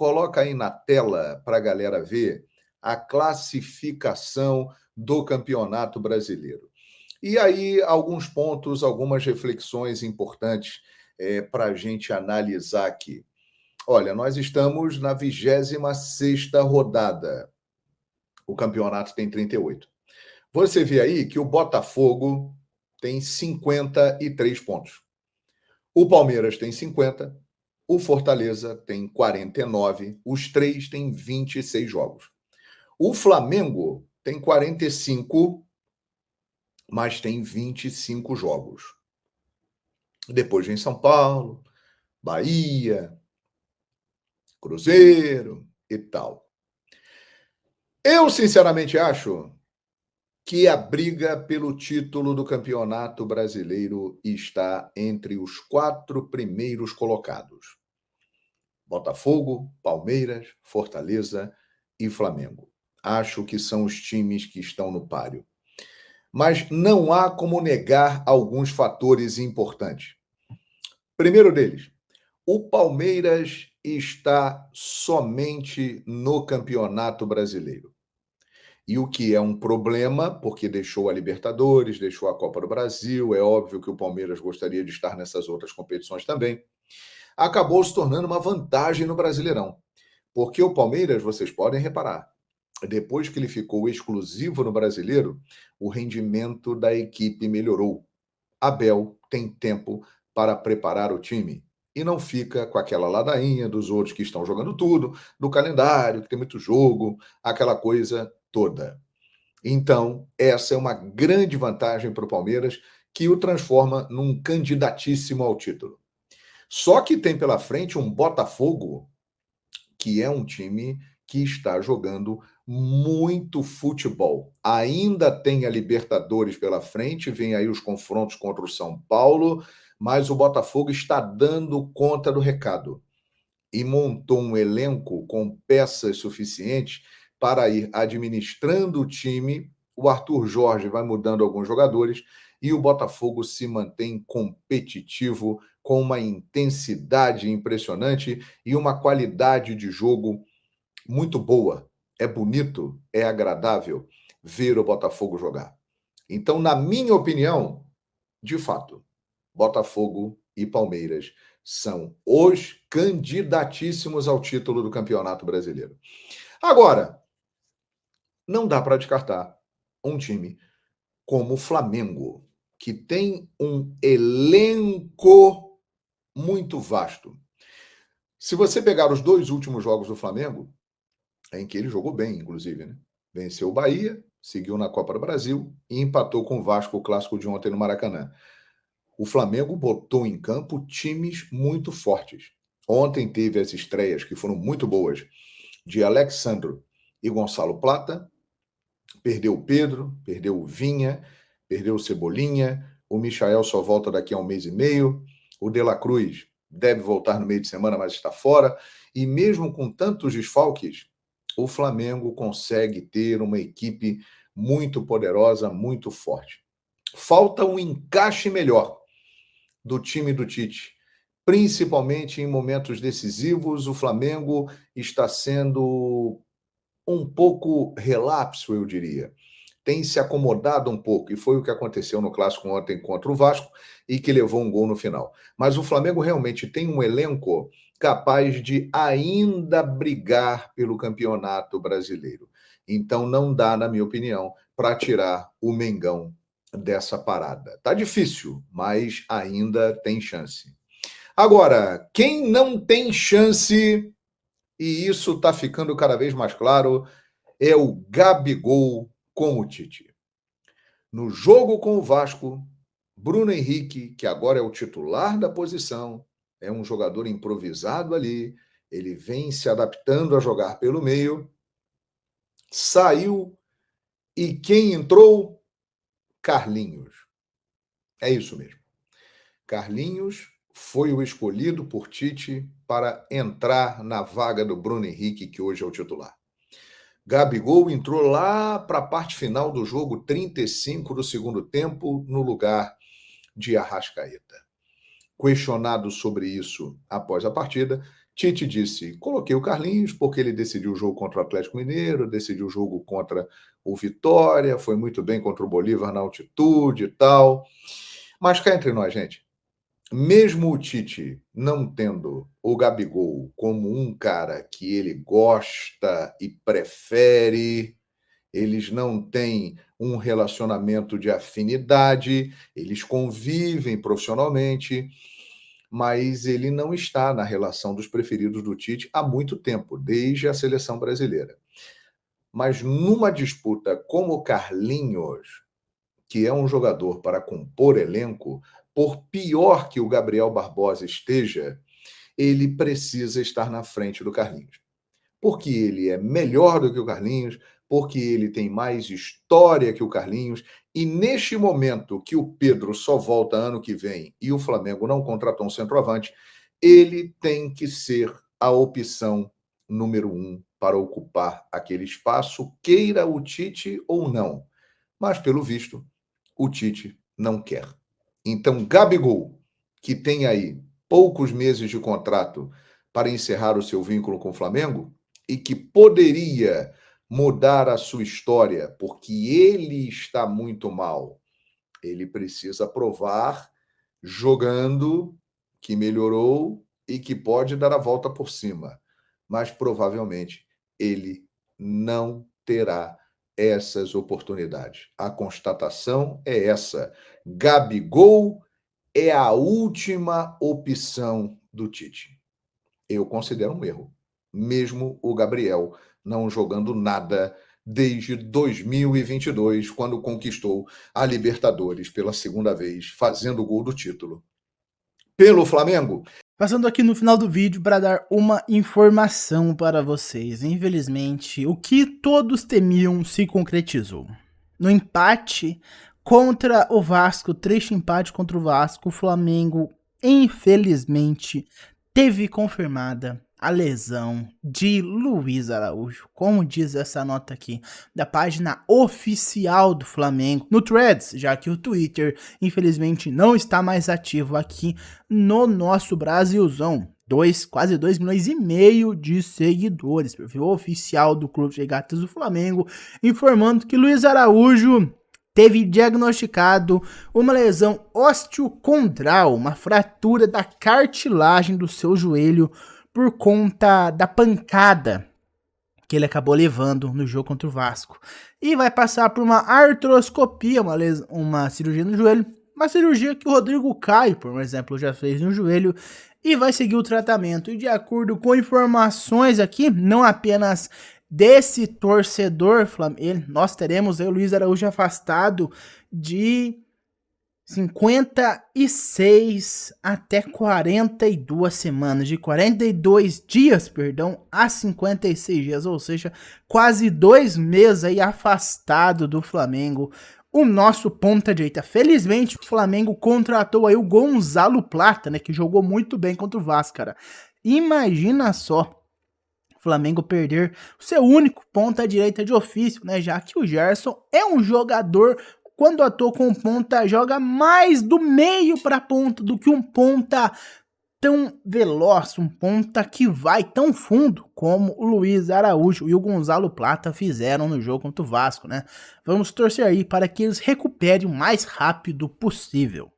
coloca aí na tela para a galera ver a classificação do Campeonato Brasileiro. E aí, alguns pontos, algumas reflexões importantes para a gente analisar aqui. Olha, nós estamos na 26ª rodada. O campeonato tem 38. Você vê aí que o Botafogo tem 53 pontos. O Palmeiras tem 50, o Fortaleza tem 49, os três têm 26 jogos. O Flamengo tem 45, mas tem 25 jogos. Depois vem São Paulo, Bahia, Cruzeiro e tal. Eu, sinceramente, acho que a briga pelo título do Campeonato Brasileiro está entre os 4 primeiros colocados. Botafogo, Palmeiras, Fortaleza e Flamengo. Acho que são os times que estão no páreo. Mas não há como negar alguns fatores importantes. Primeiro deles, o Palmeiras está somente no Campeonato Brasileiro. E o que é um problema, porque deixou a Libertadores, deixou a Copa do Brasil, é óbvio que o Palmeiras gostaria de estar nessas outras competições também, acabou se tornando uma vantagem no Brasileirão. Porque o Palmeiras, vocês podem reparar, depois que ele ficou exclusivo no Brasileiro, o rendimento da equipe melhorou. Abel tem tempo para preparar o time e não fica com aquela ladainha dos outros que estão jogando tudo, do calendário, que tem muito jogo, aquela coisa toda. Então, essa é uma grande vantagem para o Palmeiras, que o transforma num candidatíssimo ao título. Só que tem pela frente um Botafogo, que é um time que está jogando muito futebol. Ainda tem a Libertadores pela frente, vem aí os confrontos contra o São Paulo, mas o Botafogo está dando conta do recado e montou um elenco com peças suficientes para ir administrando o time. O Arthur Jorge vai mudando alguns jogadores e o Botafogo se mantém competitivo, com uma intensidade impressionante e uma qualidade de jogo muito boa. É bonito, é agradável ver o Botafogo jogar. Então, na minha opinião, de fato, Botafogo e Palmeiras são os candidatíssimos ao título do Campeonato Brasileiro. Agora, não dá para descartar um time como o Flamengo, que tem um elenco muito vasto. Se você pegar os 2 últimos jogos do Flamengo, em que ele jogou bem, inclusive, né? Venceu o Bahia, seguiu na Copa do Brasil e empatou com o Vasco, o clássico de ontem no Maracanã. O Flamengo botou em campo times muito fortes. Ontem teve as estreias, que foram muito boas, de Alexandro e Gonçalo Plata. Perdeu o Pedro, perdeu o Vinha, perdeu o Cebolinha. O Michael só volta daqui a 1 mês e meio. O De La Cruz deve voltar no meio de semana, mas está fora. E mesmo com tantos desfalques, o Flamengo consegue ter uma equipe muito poderosa, muito forte. Falta um encaixe melhor do time do Tite, principalmente em momentos decisivos. O Flamengo está sendo um pouco relapso, eu diria. Tem se acomodado um pouco, e foi o que aconteceu no clássico ontem contra o Vasco, e que levou um gol no final. Mas o Flamengo realmente tem um elenco capaz de ainda brigar pelo Campeonato Brasileiro. Então não dá, na minha opinião, para tirar o Mengão dessa parada. Tá difícil, mas ainda tem chance. Agora, quem não tem chance, e isso está ficando cada vez mais claro, é o Gabigol com o Tite. No jogo com o Vasco, Bruno Henrique, que agora é o titular da posição, é um jogador improvisado ali, ele vem se adaptando a jogar pelo meio, saiu e quem entrou? Carlinhos. É isso mesmo. Carlinhos foi o escolhido por Tite para entrar na vaga do Bruno Henrique, que hoje é o titular. Gabigol entrou lá para a parte final do jogo, 35 do segundo tempo, no lugar de Arrascaeta. Questionado sobre isso após a partida, Tite disse: coloquei o Carlinhos porque ele decidiu o jogo contra o Atlético Mineiro, decidiu o jogo contra o Vitória, foi muito bem contra o Bolívar na altitude e tal. Mas cá entre nós, gente, mesmo o Tite não tendo o Gabigol como um cara que ele gosta e prefere, eles não têm um relacionamento de afinidade, eles convivem profissionalmente, mas ele não está na relação dos preferidos do Tite há muito tempo, desde a seleção brasileira. Mas numa disputa como o Carlinhos, que é um jogador para compor elenco, por pior que o Gabriel Barbosa esteja, ele precisa estar na frente do Carlinhos. Porque ele é melhor do que o Carlinhos, porque ele tem mais história que o Carlinhos, e neste momento que o Pedro só volta ano que vem e o Flamengo não contratou um centroavante, ele tem que ser a opção número 1 para ocupar aquele espaço, queira o Tite ou não. Mas, pelo visto, o Tite não quer. Então, Gabigol, que tem aí poucos meses de contrato para encerrar o seu vínculo com o Flamengo e que poderia mudar a sua história, porque ele está muito mal, ele precisa provar jogando que melhorou e que pode dar a volta por cima. Mas provavelmente ele não terá essas oportunidades. A constatação é essa: Gabigol é a última opção do Tite. Eu considero um erro, mesmo o Gabriel não jogando nada desde 2022, quando conquistou a Libertadores pela segunda vez, fazendo o gol do título. Pelo Flamengo. Passando aqui no final do vídeo para dar uma informação para vocês. Infelizmente, o que todos temiam se concretizou. No empate contra o Vasco, triste empate contra o Vasco, o Flamengo, infelizmente, teve confirmada a lesão de Luiz Araújo, como diz essa nota aqui, da página oficial do Flamengo, no Threads, já que o Twitter, infelizmente, não está mais ativo aqui no nosso Brasilzão. Quase 2,5 milhões de seguidores, perfil oficial do Clube de Regatas do Flamengo, informando que Luiz Araújo teve diagnosticado uma lesão osteocondral, uma fratura da cartilagem do seu joelho por conta da pancada que ele acabou levando no jogo contra o Vasco. E vai passar por uma artroscopia, uma cirurgia no joelho, uma cirurgia que o Rodrigo Caio, por exemplo, já fez no joelho, e vai seguir o tratamento. E de acordo com informações aqui, não apenas desse torcedor, nós teremos o Luiz Araújo afastado de 56 até 42 semanas, de 42 dias, perdão, a 56 dias, ou seja, quase 2 meses aí afastado do Flamengo, o nosso ponta-direita. Felizmente o Flamengo contratou aí o Gonzalo Plata, né, que jogou muito bem contra o Vasco, cara. Imagina só, o Flamengo perder o seu único ponta-direita de ofício, né, já que o Gerson é um jogador, quando atua com ponta, joga mais do meio para ponta do que um ponta tão veloz, um ponta que vai tão fundo como o Luiz Araújo e o Gonzalo Plata fizeram no jogo contra o Vasco, né? Vamos torcer aí para que eles recuperem o mais rápido possível.